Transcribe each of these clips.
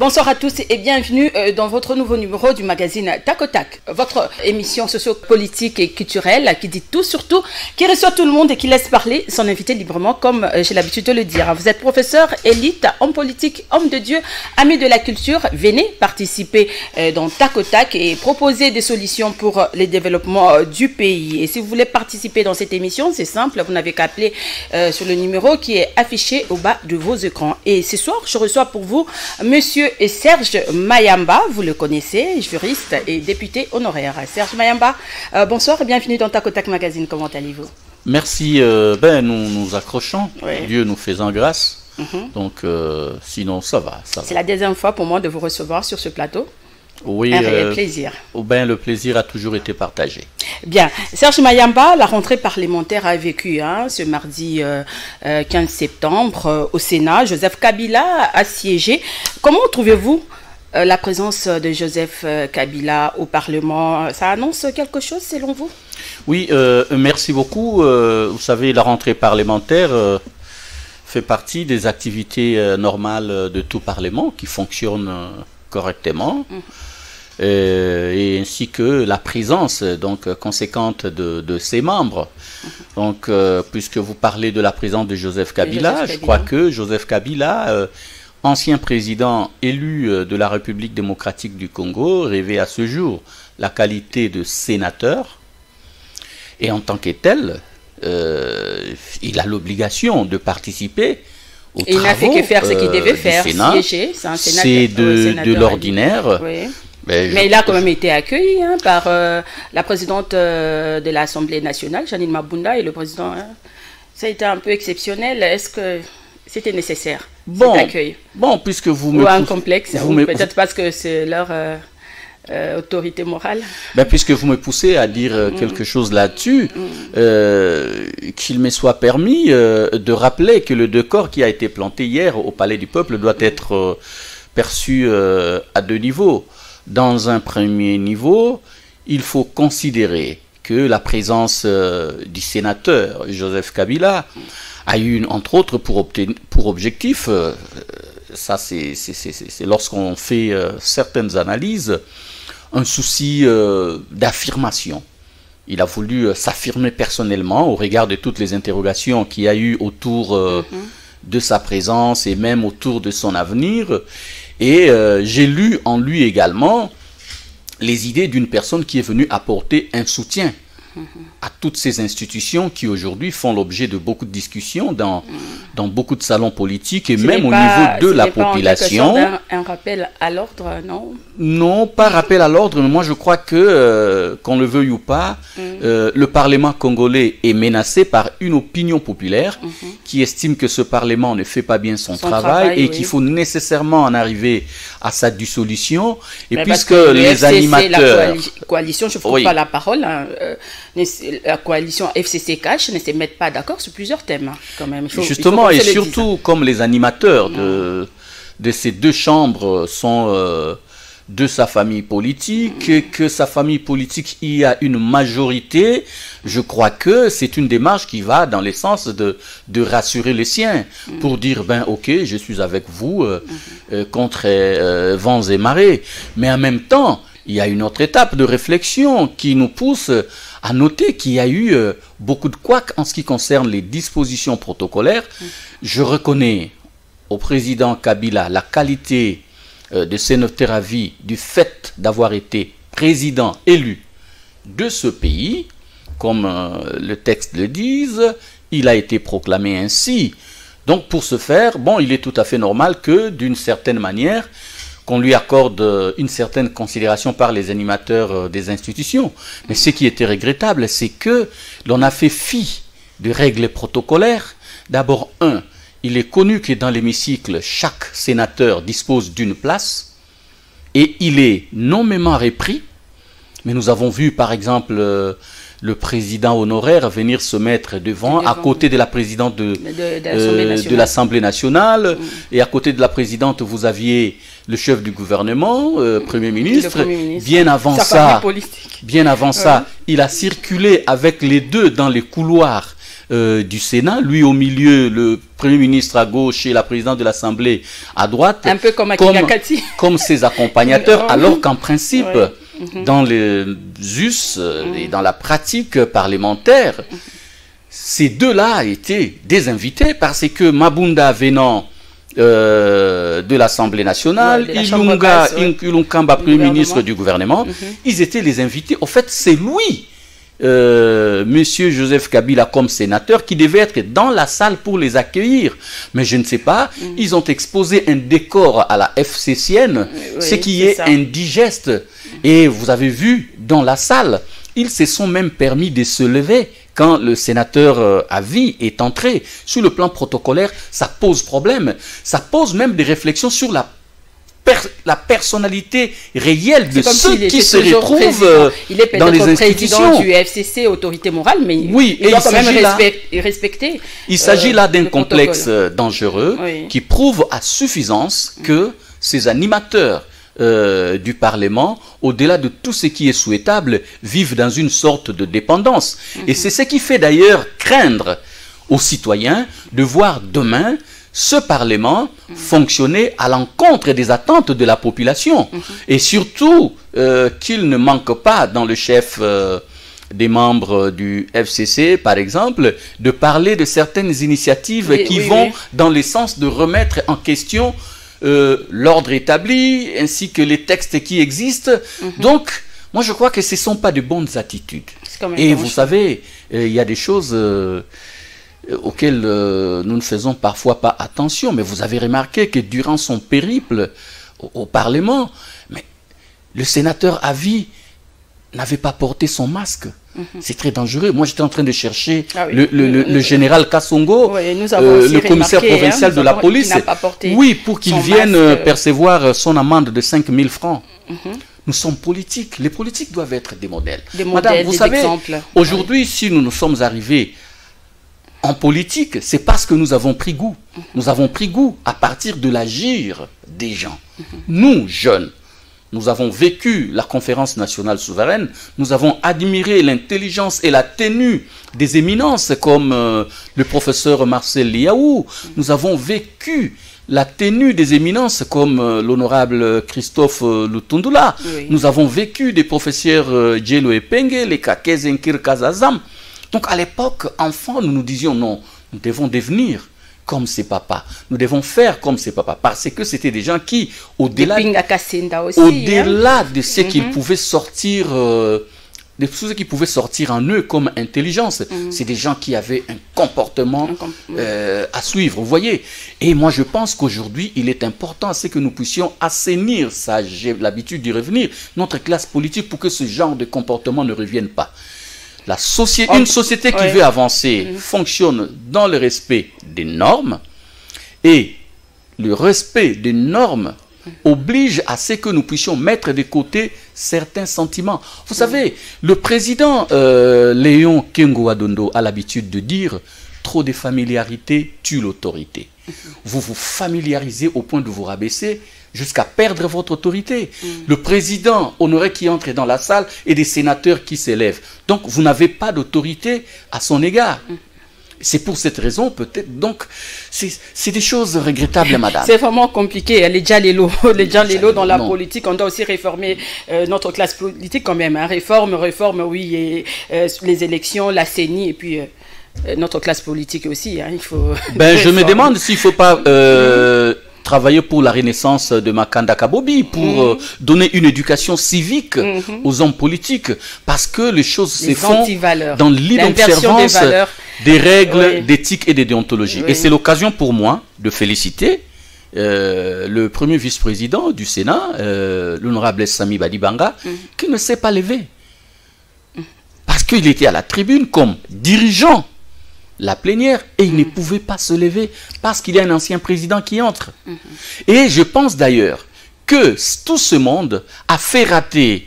Bonsoir à tous et bienvenue dans votre nouveau numéro du magazine Tac au Tac, votre émission socio-politique et culturelle qui dit tout sur tout, qui reçoit tout le monde et qui laisse parler son invité librement comme j'ai l'habitude de le dire. Vous êtes professeur, élite, homme politique, homme de Dieu, ami de la culture. Venez participer dans Tac au Tac et proposer des solutions pour le développement du pays. Et si vous voulez participer dans cette émission, c'est simple, vous n'avez qu'à appeler sur le numéro qui est affiché au bas de vos écrans. Et ce soir, je reçois pour vous Monsieur Serge Mayamba, vous le connaissez, juriste et député honoraire. Serge Mayamba, bonsoir et bienvenue dans Tac au Tac Magazine. Comment allez-vous? Merci, nous nous accrochons, oui. Dieu nous faisant grâce, donc sinon ça va. C'est la deuxième fois pour moi de vous recevoir sur ce plateau. Oui, un réel plaisir. Le plaisir a toujours été partagé. Bien. Serge Mayamba, la rentrée parlementaire a vécu ce mardi 15 septembre au Sénat. Joseph Kabila a siégé. Comment trouvez-vous la présence de Joseph Kabila au Parlement? Ça annonce quelque chose selon vous? Oui, merci beaucoup. Vous savez, la rentrée parlementaire fait partie des activités normales de tout Parlement qui fonctionnent correctement. Et ainsi que la présence donc conséquente de ses membres. Donc, puisque vous parlez de la présence de Joseph Kabila, je crois que Joseph Kabila, ancien président élu de la République démocratique du Congo, revêt à ce jour la qualité de sénateur. Et en tant que tel, il a l'obligation de participer aux travaux. Il n'a fait que faire ce qu'il devait faire, siéger. C'est de l'ordinaire. Oui. Mais il a quand même été accueilli par la présidente de l'Assemblée nationale, Janine Mabunda, et le président. Ça a été un peu exceptionnel. Est-ce que c'était nécessaire, cet accueil? Puisque vous me... Ou un complexe, peut-être parce que c'est leur autorité morale. Puisque vous me poussez à dire quelque chose là-dessus, qu'il me soit permis de rappeler que le décor qui a été planté hier au Palais du Peuple doit être perçu à deux niveaux. Dans un premier niveau, il faut considérer que la présence du sénateur Joseph Kabila a eu, entre autres, pour objectif, ça c'est lorsqu'on fait certaines analyses, un souci d'affirmation. Il a voulu s'affirmer personnellement au regard de toutes les interrogations qu'il y a eu autour de sa présence et même autour de son avenir. Et j'ai lu en lui également les idées d'une personne qui est venue apporter un soutien à toutes ces institutions qui aujourd'hui font l'objet de beaucoup de discussions dans beaucoup de salons politiques et même au niveau de la population. Un rappel à l'ordre, non? Non, pas rappel à l'ordre, mais moi je crois que, qu'on le veuille ou pas, le Parlement congolais est menacé par une opinion populaire qui estime que ce Parlement ne fait pas bien son travail et qu'il faut nécessairement en arriver à sa dissolution. Et puisque les animateurs... La coalition, je ne vous pas la parole, la coalition FCC-CACH ne se mettent pas d'accord sur plusieurs thèmes quand même. Justement, et surtout comme les animateurs de ces deux chambres sont de sa famille politique, que sa famille politique y a une majorité, je crois que c'est une démarche qui va dans le sens de rassurer les siens, pour dire, ok, je suis avec vous contre vents et marées. Mais en même temps, il y a une autre étape de réflexion qui nous pousse à noter qu'il y a eu beaucoup de couacs en ce qui concerne les dispositions protocolaires. Je reconnais au président Kabila la qualité de sénateur à vie du fait d'avoir été président élu de ce pays, comme le texte le dise, il a été proclamé ainsi. Donc pour ce faire, il est tout à fait normal que d'une certaine manière, qu'on lui accorde une certaine considération par les animateurs des institutions. Mais ce qui était regrettable, c'est que l'on a fait fi de règles protocolaires. D'abord, il est connu que dans l'hémicycle, chaque sénateur dispose d'une place et il est nommément repris. Mais nous avons vu, par exemple, le président honoraire venir se mettre devant à côté de la présidente de l'Assemblée nationale. Et à côté de la présidente, vous aviez le chef du gouvernement, Premier ministre. Bien avant ça, il a circulé avec les deux dans les couloirs du Sénat, lui au milieu, le Premier ministre à gauche et la présidente de l'Assemblée à droite, un peu comme comme ses accompagnateurs, alors qu'en principe, dans les us et dans la pratique parlementaire, ces deux-là étaient des invités parce que Mabunda venant de l'Assemblée nationale, Ilunga Nkamba, Premier ministre du gouvernement, ils étaient les invités. En fait, c'est lui, Monsieur Joseph Kabila, comme sénateur, qui devait être dans la salle pour les accueillir. Mais je ne sais pas, ils ont exposé un décor à la FCCN, ce qui est indigeste. Et vous avez vu dans la salle, ils se sont même permis de se lever quand le sénateur à vie est entré. Sur le plan protocolaire, ça pose problème. Ça pose même des réflexions sur la personnalité réelle de ceux qui se retrouvent dans les institutions. Il est président du FCC, autorité morale, mais oui, il doit quand même respecter. Il s'agit là d'un complexe dangereux qui prouve à suffisance que ces animateurs du Parlement, au-delà de tout ce qui est souhaitable, vivent dans une sorte de dépendance. Et c'est ce qui fait d'ailleurs craindre aux citoyens de voir demain ce Parlement fonctionner à l'encontre des attentes de la population. Et surtout qu'il ne manque pas dans le chef des membres du FCC, par exemple, de parler de certaines initiatives qui vont dans le sens de remettre en question l'ordre établi, ainsi que les textes qui existent. Donc, moi je crois que ce ne sont pas de bonnes attitudes. Et vous savez, il y a des choses auxquelles nous ne faisons parfois pas attention, mais vous avez remarqué que durant son périple au Parlement, mais le sénateur à vie n'avait pas porté son masque. C'est très dangereux. Moi, j'étais en train de chercher le général Kassongo, le commissaire provincial de la police, pour qu'il vienne percevoir son amende de 5 000 francs. Nous sommes politiques. Les politiques doivent être des modèles. Madame, vous savez, aujourd'hui, si nous nous sommes arrivés en politique, c'est parce que nous avons pris goût. Nous avons pris goût à partir de l'agir des gens. Nous, jeunes, nous avons vécu la conférence nationale souveraine, nous avons admiré l'intelligence et la tenue des éminences comme le professeur Marcel Liaou, nous avons vécu la tenue des éminences comme l'honorable Christophe Lutundula, nous avons vécu des professeurs Djelo Epenge, les Kakezenkir Kazazam. Donc à l'époque, enfants, nous nous disions non, nous devons devenir comme ses papas. Nous devons faire comme ses papas. Parce que c'était des gens qui, au-delà de ce qu'ils pouvaient sortir, de ce qui pouvait sortir en eux comme intelligence, c'est des gens qui avaient un comportement à suivre, vous voyez. Et moi, je pense qu'aujourd'hui, il est important que nous puissions assainir, ça j'ai l'habitude d'y revenir, notre classe politique pour que ce genre de comportement ne revienne pas. Une société qui veut avancer fonctionne dans le respect des normes, et le respect des normes oblige à ce que nous puissions mettre de côté certains sentiments. Vous savez, le président Léon Kengo Adondo a l'habitude de dire « trop de familiarité tue l'autorité ». Vous vous familiarisez au point de vous rabaisser jusqu'à perdre votre autorité. Le président honoré qui entre dans la salle et des sénateurs qui s'élèvent. Donc, vous n'avez pas d'autorité à son égard. C'est pour cette raison, peut-être. Donc, c'est des choses regrettables, madame. C'est vraiment compliqué. Les Djalelo dans la politique, on doit aussi réformer notre classe politique quand même. Hein. Réforme, oui, et, les élections, la CENI, et puis notre classe politique aussi. Hein. Il faut je me demande s'il ne faut pas travailler pour la renaissance de Makanda Kabobi, pour donner une éducation civique aux hommes politiques, parce que les choses se font dans l'inobservance des règles d'éthique et de déontologie. Et c'est l'occasion pour moi de féliciter le premier vice-président du Sénat, l'honorable Sami Badibanga, qui ne s'est pas levé. Parce qu'il était à la tribune comme dirigeant la plénière et il ne pouvait pas se lever parce qu'il y a un ancien président qui entre. Et je pense d'ailleurs que tout ce monde a fait rater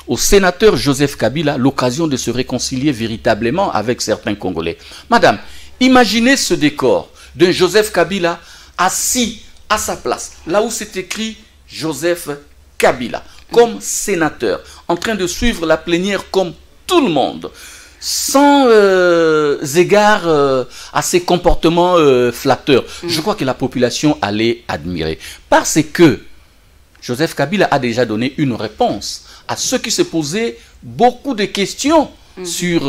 au sénateur Joseph Kabila l'occasion de se réconcilier véritablement avec certains Congolais. Madame, imaginez ce décor d'un Joseph Kabila assis à sa place, là où c'est écrit Joseph Kabila, comme sénateur, en train de suivre la plénière comme tout le monde. sans égard à ses comportements flatteurs. Je crois que la population allait admirer. Parce que Joseph Kabila a déjà donné une réponse à ceux qui se posaient beaucoup de questions sur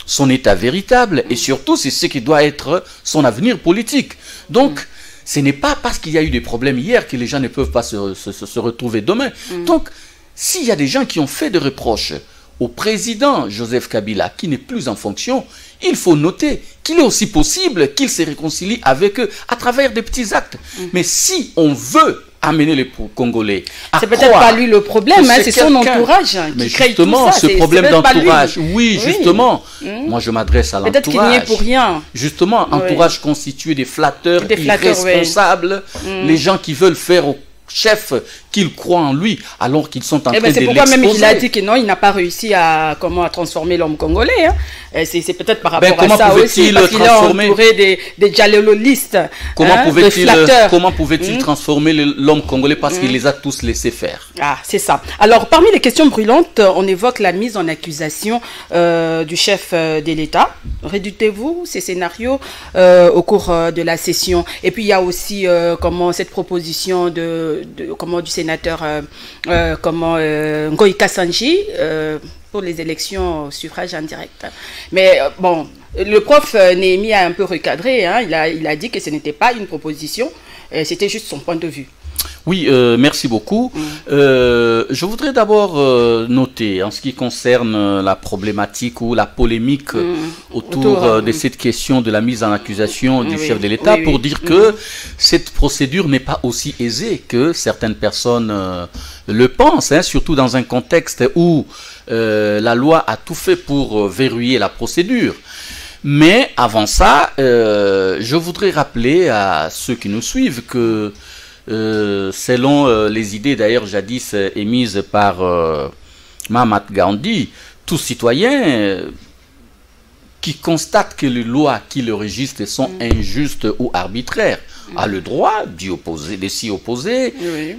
son état véritable et surtout c'est ce qui doit être son avenir politique. Donc, ce n'est pas parce qu'il y a eu des problèmes hier que les gens ne peuvent pas se retrouver demain. Donc, s'il y a des gens qui ont fait des reproches au président Joseph Kabila, qui n'est plus en fonction, il faut noter qu'il est aussi possible qu'il se réconcilie avec eux à travers des petits actes. Mais si on veut amener les Congolais à c'est peut-être pas lui le problème, hein, c'est son entourage mais qui crée justement, tout ça. ce problème d'entourage, oui, justement, moi je m'adresse à l'entourage. Peut-être qu'il n'y est pour rien. Justement, entourage constitué des flatteurs irresponsables, les gens qui veulent faire au chef qu'ils croient en lui alors qu'ils sont en train de l'exposer. C'est pourquoi même il a dit que non, il n'a pas réussi à transformer l'homme congolais. Hein. C'est peut-être par rapport à ça aussi, parce qu'il est entouré des djallololistes. Comment pouvait-il transformer l'homme congolais parce qu'il les a tous laissés faire? Ah, c'est ça. Alors, parmi les questions brûlantes, on évoque la mise en accusation du chef de l'État. Redoutez-vous ces scénarios au cours de la session? Et puis, il y a aussi cette proposition du sénateur Ngoï Kassanji pour les élections au suffrage indirect. Mais bon, le prof Néhémie a un peu recadré, hein, il a dit que ce n'était pas une proposition, c'était juste son point de vue. Oui, merci beaucoup. Je voudrais d'abord noter, en ce qui concerne la problématique ou la polémique autour de cette question de la mise en accusation du chef de l'État, pour dire que cette procédure n'est pas aussi aisée que certaines personnes le pensent, hein, surtout dans un contexte où la loi a tout fait pour verrouiller la procédure. Mais avant ça, je voudrais rappeler à ceux qui nous suivent que selon les idées d'ailleurs jadis émises par Mahatma Gandhi, tout citoyen qui constate que les lois qui le régissent sont injustes ou arbitraires a le droit de s'y opposer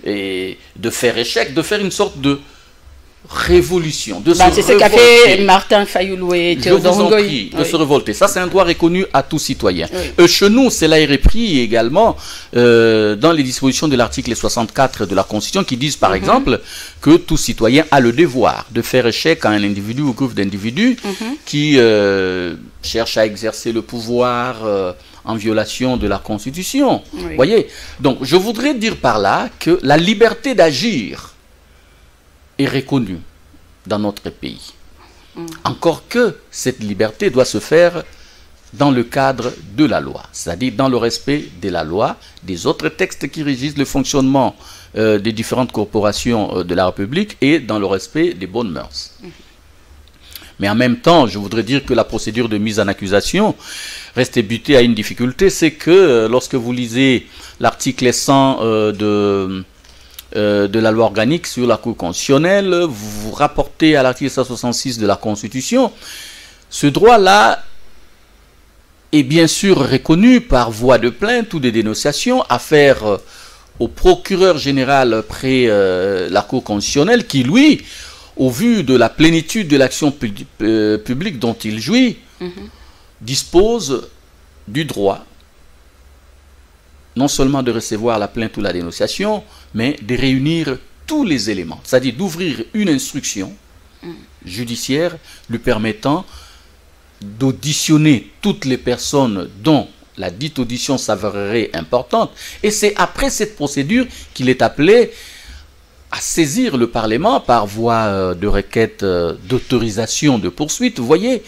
et de faire échec, de faire une sorte de révolution, de se révolter. C'est ce qu'a fait Martin Fayoulou et Théodore Ngoï, de se révolter. Ça, c'est un droit reconnu à tout citoyen. Chez nous, cela est repris également dans les dispositions de l'article 64 de la Constitution qui disent, par exemple, que tout citoyen a le devoir de faire échec à un individu ou groupe d'individus qui cherche à exercer le pouvoir en violation de la Constitution. Voyez? Donc, je voudrais dire par là que la liberté d'agir est reconnue dans notre pays. Encore que cette liberté doit se faire dans le cadre de la loi, c'est-à-dire dans le respect de la loi, des autres textes qui régissent le fonctionnement des différentes corporations de la République et dans le respect des bonnes mœurs. Mais en même temps, je voudrais dire que la procédure de mise en accusation reste butée à une difficulté, c'est que lorsque vous lisez l'article 100 de la loi organique sur la Cour constitutionnelle, vous vous rapportez à l'article 166 de la Constitution, ce droit-là est bien sûr reconnu par voie de plainte ou de dénonciation à faire au procureur général près la Cour constitutionnelle qui, lui, au vu de la plénitude de l'action publique dont il jouit, dispose du droit non seulement de recevoir la plainte ou la dénonciation, mais de réunir tous les éléments, c'est-à-dire d'ouvrir une instruction judiciaire lui permettant d'auditionner toutes les personnes dont la dite audition s'avérerait importante, et c'est après cette procédure qu'il est appelé à saisir le Parlement par voie de requête d'autorisation de poursuite, vous voyez.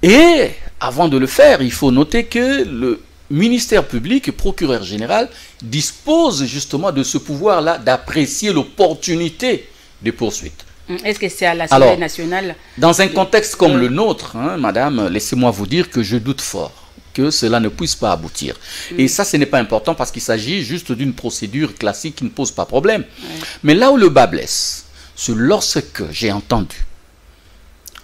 Et avant de le faire, il faut noter que le ministère public et procureur général dispose justement de ce pouvoir-là d'apprécier l'opportunité des poursuites. Est-ce que c'est à l'Assemblée nationale? Dans un contexte comme le nôtre, hein, madame, laissez-moi vous dire que je doute fort que cela ne puisse pas aboutir. Et ça, ce n'est pas important parce qu'il s'agit juste d'une procédure classique qui ne pose pas problème. Mais là où le bas blesse, c'est lorsque j'ai entendu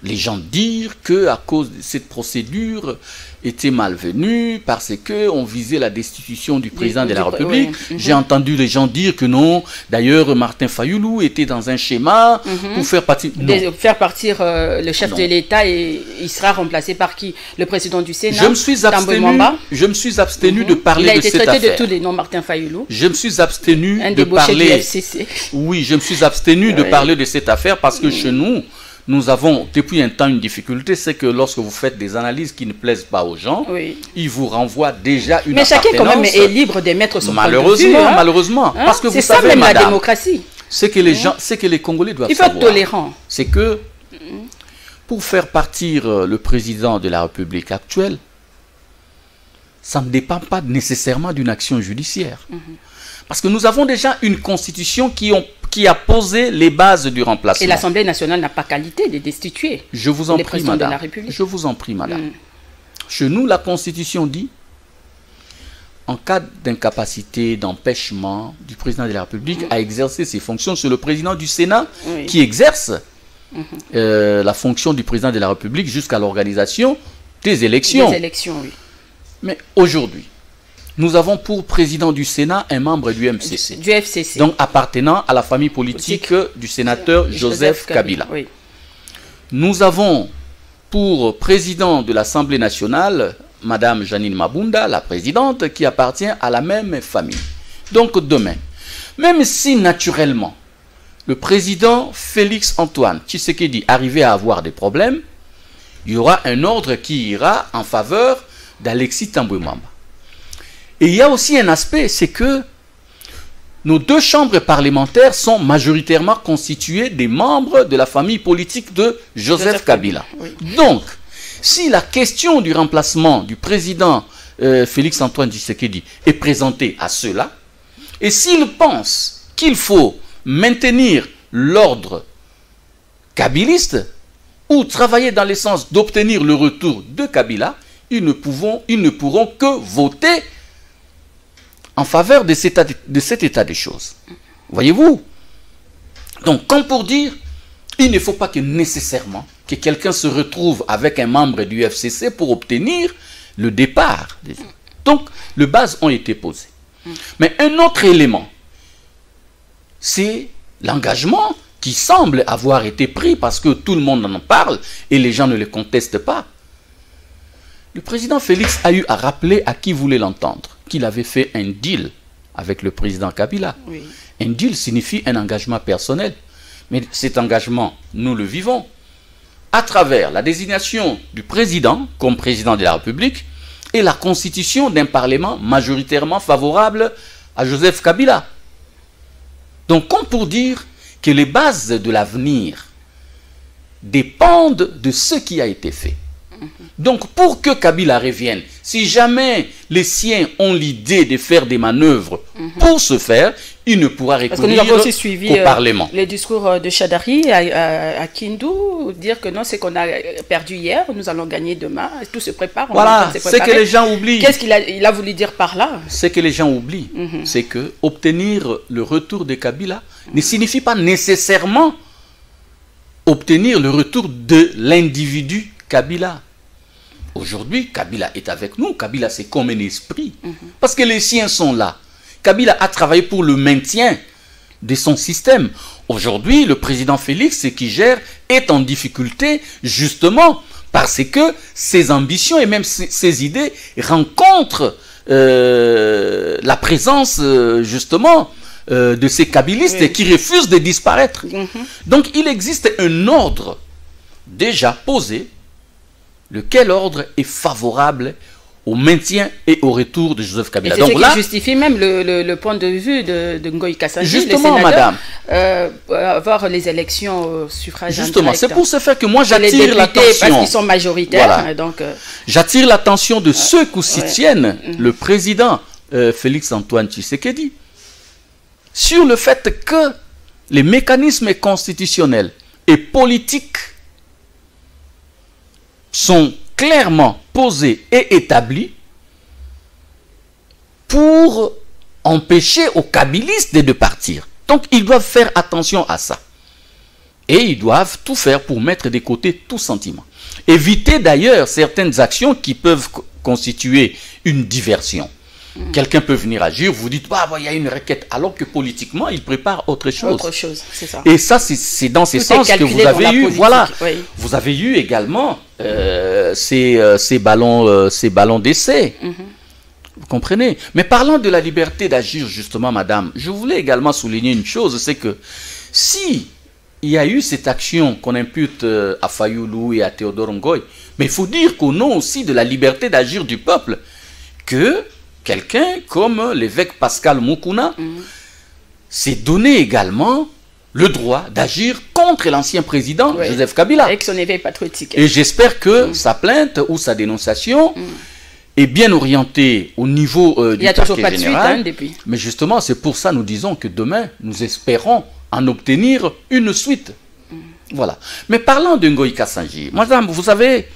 les gens dire que à cause de cette procédure était malvenue parce que on visait la destitution du président de la République. Oui. J'ai entendu les gens dire que non. D'ailleurs, Martin Fayoulou était dans un schéma pour faire partir. Faire partir le chef de l'État et il sera remplacé par qui? Le président du Sénat. Je me suis abstenu de parler de cette affaire. Il a été traité de tous les noms, Martin Fayoulou. Je me suis abstenu de parler. Oui, je me suis abstenu de parler de cette affaire parce que chez nous avons depuis un temps une difficulté, c'est que lorsque vous faites des analyses qui ne plaisent pas aux gens, ils vous renvoient déjà une appartenance. Mais chacun quand même est libre d'émettre son point de vue. Malheureusement, parce que vous savez, ça même madame, la démocratie. C'est que les gens, c'est que les Congolais doivent savoir. Il faut être tolérant. C'est que pour faire partir le président de la République actuelle, ça ne dépend pas nécessairement d'une action judiciaire. Parce que nous avons déjà une constitution qui a posé les bases du remplacement. Et l'Assemblée nationale n'a pas qualité de destituer Je vous en les prie, présidents madame. de la République. Je vous en prie, madame. Chez nous, la constitution dit, en cas d'incapacité, d'empêchement du président de la République à exercer ses fonctions, c'est le président du Sénat qui exerce la fonction du président de la République jusqu'à l'organisation des élections. Des élections, oui. Mais aujourd'hui, nous avons pour président du Sénat un membre du MCC. Du FCC. Donc appartenant à la famille politique du sénateur Joseph Kabila. Oui. Nous avons pour président de l'Assemblée nationale, Madame Janine Mabunda, la présidente, qui appartient à la même famille. Donc demain, même si naturellement, le président Félix Antoine Tshisekedi arrivait à avoir des problèmes, il y aura un ordre qui ira en faveur d'Alexis Thambwe Mwamba. Et il y a aussi un aspect, c'est que nos deux chambres parlementaires sont majoritairement constituées des membres de la famille politique de Joseph Kabila. Oui. Donc, si la question du remplacement du président Félix Antoine Tshisekedi est présentée à ceux-là, et s'ils pensent qu'il faut maintenir l'ordre kabiliste ou travailler dans le sens d'obtenir le retour de Kabila, ils ne pourront que voter en faveur de cet état des choses. Voyez-vous? Donc, comme pour dire, il ne faut pas que nécessairement que quelqu'un se retrouve avec un membre du FCC pour obtenir le départ. Donc, les bases ont été posées. Mais un autre élément, c'est l'engagement qui semble avoir été pris parce que tout le monde en parle et les gens ne le contestent pas. Le président Félix a eu à rappeler à qui voulait l'entendre qu'il avait fait un deal avec le président Kabila. Oui. Un deal signifie un engagement personnel. Mais cet engagement, nous le vivons à travers la désignation du président comme président de la République et la constitution d'un parlement majoritairement favorable à Joseph Kabila. Donc, comme pour dire que les bases de l'avenir dépendent de ce qui a été fait. Donc, pour que Kabila revienne, si jamais les siens ont l'idée de faire des manœuvres pour ce faire, il ne pourra recourir au Parlement. Les discours de Chadari à Kindu, dire que non, c'est qu'on a perdu hier, nous allons gagner demain, tout se prépare. Voilà, c'est que les gens oublient. Qu'est-ce qu'il a voulu dire par là? Ce que les gens oublient, c'est que obtenir le retour de Kabila ne signifie pas nécessairement obtenir le retour de l'individu Kabila. Aujourd'hui, Kabila est avec nous. Kabila, c'est comme un esprit. Parce que les siens sont là. Kabila a travaillé pour le maintien de son système. Aujourd'hui, le président Félix, qui gère, est en difficulté justement parce que ses ambitions et même ses idées rencontrent la présence justement de ces kabylistes qui refusent de disparaître. Donc, il existe un ordre déjà posé, lequel ordre est favorable au maintien et au retour de Joseph Kabila. C'est ce qui justifie même le point de vue de Ngoï Kassanji, justement, madame, avoir les élections au suffrage indirect. Justement, c'est pour ce faire que moi j'attire l'attention. Parce qu'ils sont majoritaires. Voilà. Donc, j'attire l'attention de ceux qui soutiennent le président Félix Antoine Tshisekedi sur le fait que les mécanismes constitutionnels et politiques sont clairement posés et établis pour empêcher aux kabylistes de partir. Donc, ils doivent faire attention à ça. Et ils doivent tout faire pour mettre de côté tout sentiment. Éviter d'ailleurs certaines actions qui peuvent constituer une diversion. Quelqu'un peut venir agir, vous dites, bah, il y a une requête, alors que politiquement, il prépare autre chose. Autre chose, c'est ça. Et ça, c'est dans ces sens que vous avez eu, voilà, vous avez eu également ces ballons d'essai. Vous comprenez? Mais parlant de la liberté d'agir, justement, madame, je voulais également souligner une chose, c'est que si il y a eu cette action qu'on impute à Fayoulou et à Théodore Ngoy, mais il faut dire qu'au nom aussi de la liberté d'agir du peuple, que quelqu'un comme l'évêque Pascal Moukouna s'est donné également le droit d'agir contre l'ancien président Joseph Kabila. Avec son éveil patriotique. Et j'espère que sa plainte ou sa dénonciation est bien orientée au niveau du parquet général. Il n'y a toujours pas de suite depuis. Mais justement, c'est pour ça que nous disons que demain, nous espérons en obtenir une suite. Voilà. Mais parlant de Ngoï Kassanji, madame, vous savez,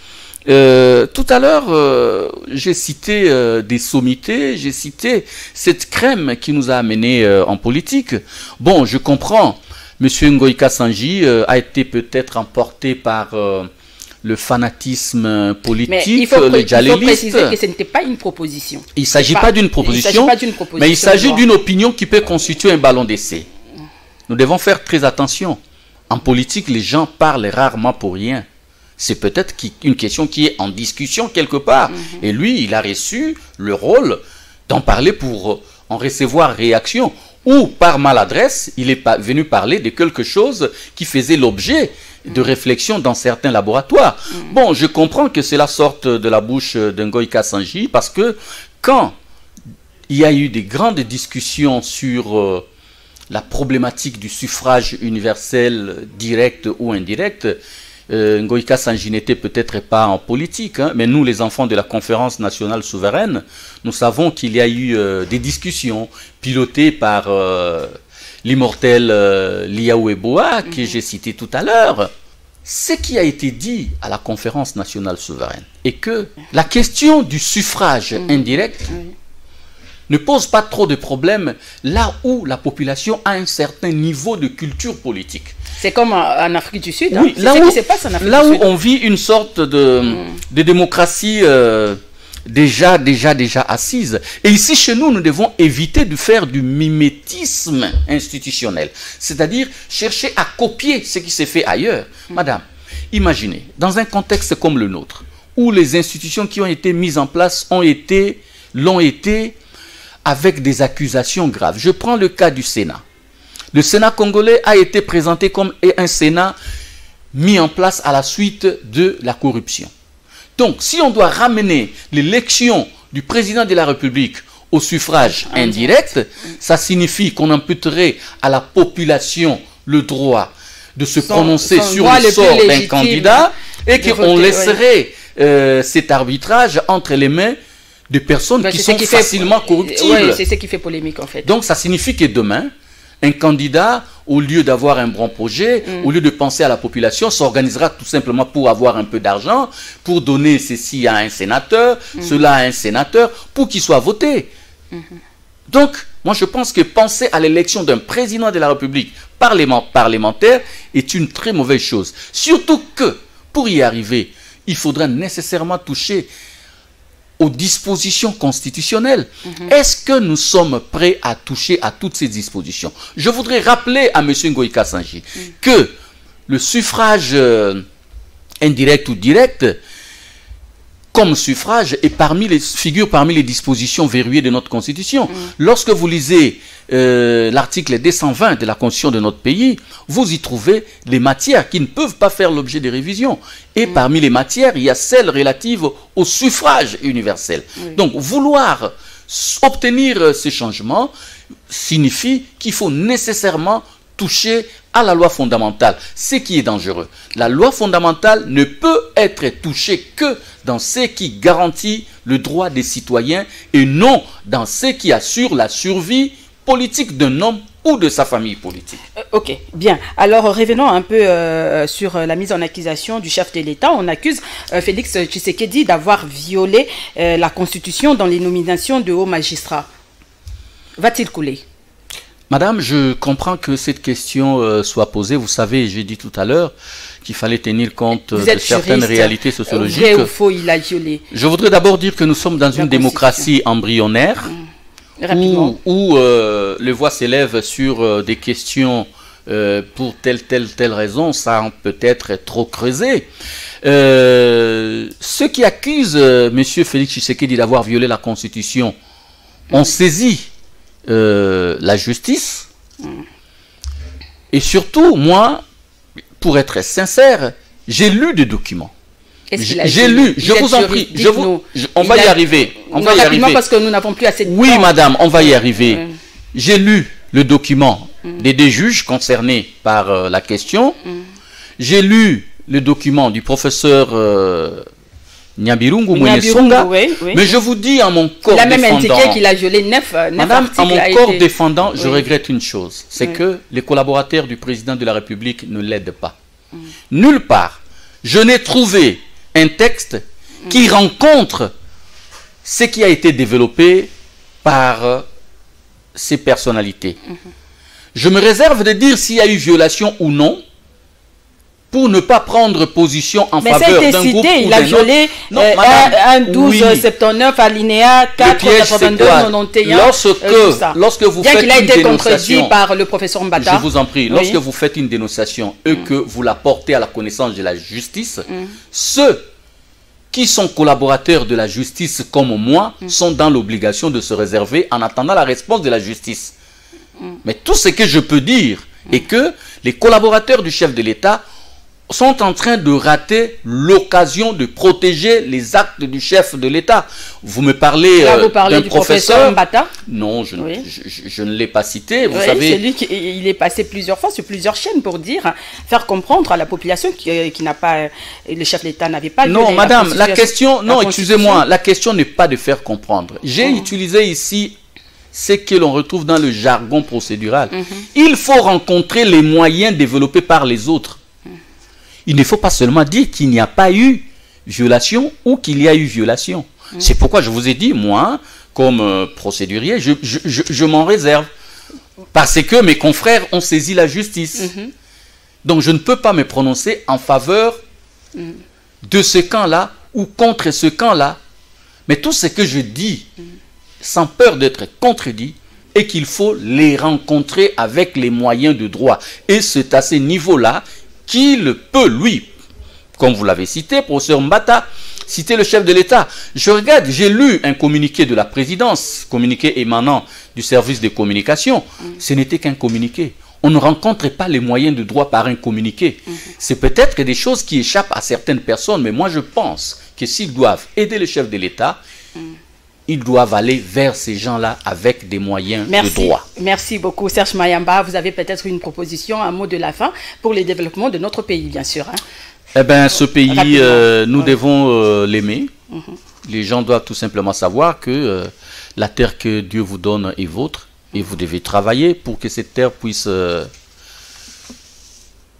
tout à l'heure, j'ai cité des sommités, j'ai cité cette crème qui nous a amenés en politique. Bon, je comprends, M. Ngoï Kassanji a été peut-être emporté par le fanatisme politique, mais il faut préciser que ce n'était pas une proposition. Il ne s'agit pas d'une proposition, mais il s'agit d'une opinion qui peut constituer un ballon d'essai. Nous devons faire très attention. En politique, les gens parlent rarement pour rien. C'est peut-être une question qui est en discussion quelque part. Et lui, il a reçu le rôle d'en parler pour en recevoir réaction. Ou par maladresse, il est venu parler de quelque chose qui faisait l'objet de réflexion dans certains laboratoires. Bon, je comprends que cela sorte de la bouche d'Ngoï Kassanji parce que quand il y a eu des grandes discussions sur la problématique du suffrage universel direct ou indirect, Ngoï Kassanji n'était peut-être pas en politique, hein, mais nous, les enfants de la conférence nationale souveraine, nous savons qu'il y a eu des discussions pilotées par l'immortel Liaou Eboa, que j'ai cité tout à l'heure. Ce qui a été dit à la conférence nationale souveraine est que la question du suffrage indirect ne pose pas trop de problèmes là où la population a un certain niveau de culture politique. C'est comme en Afrique du Sud. Oui, là où on vit une sorte de démocratie déjà assise. Et ici, chez nous, nous devons éviter de faire du mimétisme institutionnel. C'est-à-dire chercher à copier ce qui s'est fait ailleurs. Madame, imaginez, dans un contexte comme le nôtre, où les institutions qui ont été mises en place l'ont été avec des accusations graves. Je prends le cas du Sénat. Le Sénat congolais a été présenté comme un Sénat mis en place à la suite de la corruption. Donc, si on doit ramener l'élection du président de la République au suffrage indirect, ça signifie qu'on imputerait à la population le droit de se prononcer sur le sort d'un candidat et qu'on laisserait cet arbitrage entre les mains de personnes qui sont facilement corruptibles. Oui, c'est ce qui fait polémique en fait. Donc ça signifie que demain, un candidat, au lieu d'avoir un bon projet, au lieu de penser à la population, s'organisera tout simplement pour avoir un peu d'argent, pour donner ceci à un sénateur, cela à un sénateur, pour qu'il soit voté. Donc, moi je pense que penser à l'élection d'un président de la République parlementaire est une très mauvaise chose. Surtout que, pour y arriver, il faudra nécessairement toucher aux dispositions constitutionnelles. Est-ce que nous sommes prêts à toucher à toutes ces dispositions? Je voudrais rappeler à M. Ngoï Kassanji que le suffrage indirect ou direct, comme suffrage, figure parmi les dispositions verrouillées de notre Constitution. Lorsque vous lisez l'article 220 de la Constitution de notre pays, vous y trouvez les matières qui ne peuvent pas faire l'objet de révision. Et parmi les matières, il y a celles relatives au suffrage universel. Donc, vouloir obtenir ces changements signifie qu'il faut nécessairement toucher à la loi fondamentale, ce qui est dangereux. La loi fondamentale ne peut être touchée que dans ce qui garantit le droit des citoyens et non dans ce qui assure la survie politique d'un homme ou de sa famille politique. Ok, bien. Alors revenons un peu sur la mise en accusation du chef de l'État. On accuse Félix Tshisekedi d'avoir violé la Constitution dans les nominations de hauts magistrats. Va-t-il couler? Madame, je comprends que cette question soit posée. Vous savez, j'ai dit tout à l'heure qu'il fallait tenir compte de certaines réalités sociologiques. Vrai ou faux, il a violé. Je voudrais d'abord dire que nous sommes dans une démocratie embryonnaire où les voix s'élèvent sur des questions pour telle raison, sans peut-être trop creuser. Ceux qui accusent M. Félix Tshisekedi d'avoir violé la Constitution ont saisi la justice. Et surtout, moi, pour être sincère, j'ai lu des documents. J'ai lu, je vous en prie, on va y arriver. On va y arriver. Parce que nous n'avons plus assez de temps. Oui, madame, on va y arriver. J'ai lu le document des deux juges concernés par la question. J'ai lu le document du professeur Nyabirungu Mwenesonga, mais je vous dis à mon corps défendant... Il a même indiqué qu'il a violé 9 Madame, à mon corps défendant, je regrette une chose, c'est que les collaborateurs du président de la République ne l'aident pas. Nulle part, je n'ai trouvé un texte qui rencontre ce qui a été développé par ces personnalités. Je me réserve de dire s'il y a eu violation ou non, pour ne pas prendre position en faveur d'un groupe ou d'un autre. Il a violé 1279 alinéa 4, 82, 91, lorsque vous faites qu'il a été contredit par le professeur Mbata. Je vous en prie, lorsque vous faites une dénonciation et que vous la portez à la connaissance de la justice, ceux qui sont collaborateurs de la justice comme moi sont dans l'obligation de se réserver en attendant la réponse de la justice. Mais tout ce que je peux dire est que les collaborateurs du chef de l'État sont en train de rater l'occasion de protéger les actes du chef de l'État. Vous me parlez d'un professeur Mbata? Non, je ne l'ai pas cité. Vous savez, c'est lui qui il est passé plusieurs fois sur plusieurs chaînes pour dire, faire comprendre à la population qui n'a pas, le chef de l'État n'avait pas. Non, madame, la question, non, excusez-moi, la question n'est pas de faire comprendre. J'ai utilisé ici ce que l'on retrouve dans le jargon procédural. Il faut rencontrer les moyens développés par les autres. Il ne faut pas seulement dire qu'il n'y a pas eu violation ou qu'il y a eu violation. C'est pourquoi je vous ai dit, moi, comme procédurier, je m'en réserve. Parce que mes confrères ont saisi la justice. Donc je ne peux pas me prononcer en faveur de ce camp-là ou contre ce camp-là. Mais tout ce que je dis, sans peur d'être contredit, est qu'il faut les rencontrer avec les moyens de droit. Et c'est à ce niveau-là qu'il peut, lui, comme vous l'avez cité, professeur Mbata, citer le chef de l'État. Je regarde, j'ai lu un communiqué de la présidence, communiqué émanant du service de communication. Ce n'était qu'un communiqué. On ne rencontre pas les moyens de droit par un communiqué. C'est peut-être des choses qui échappent à certaines personnes, mais moi je pense que s'ils doivent aider le chef de l'État, ils doivent aller vers ces gens-là avec des moyens de droit. Merci beaucoup, Serge Mayamba. Vous avez peut-être une proposition, un mot de la fin pour le développement de notre pays, bien sûr. Eh bien, ce pays, nous devons l'aimer. Les gens doivent tout simplement savoir que la terre que Dieu vous donne est vôtre et vous devez travailler pour que cette terre puisse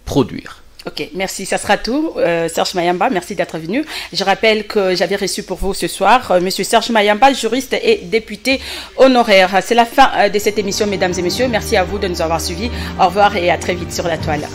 produire. Ok, merci. Ça sera tout. Serge Mayamba, merci d'être venu. Je rappelle que j'avais reçu pour vous ce soir Monsieur Serge Mayamba, juriste et député honoraire. C'est la fin de cette émission, mesdames et messieurs. Merci à vous de nous avoir suivis. Au revoir et à très vite sur la toile.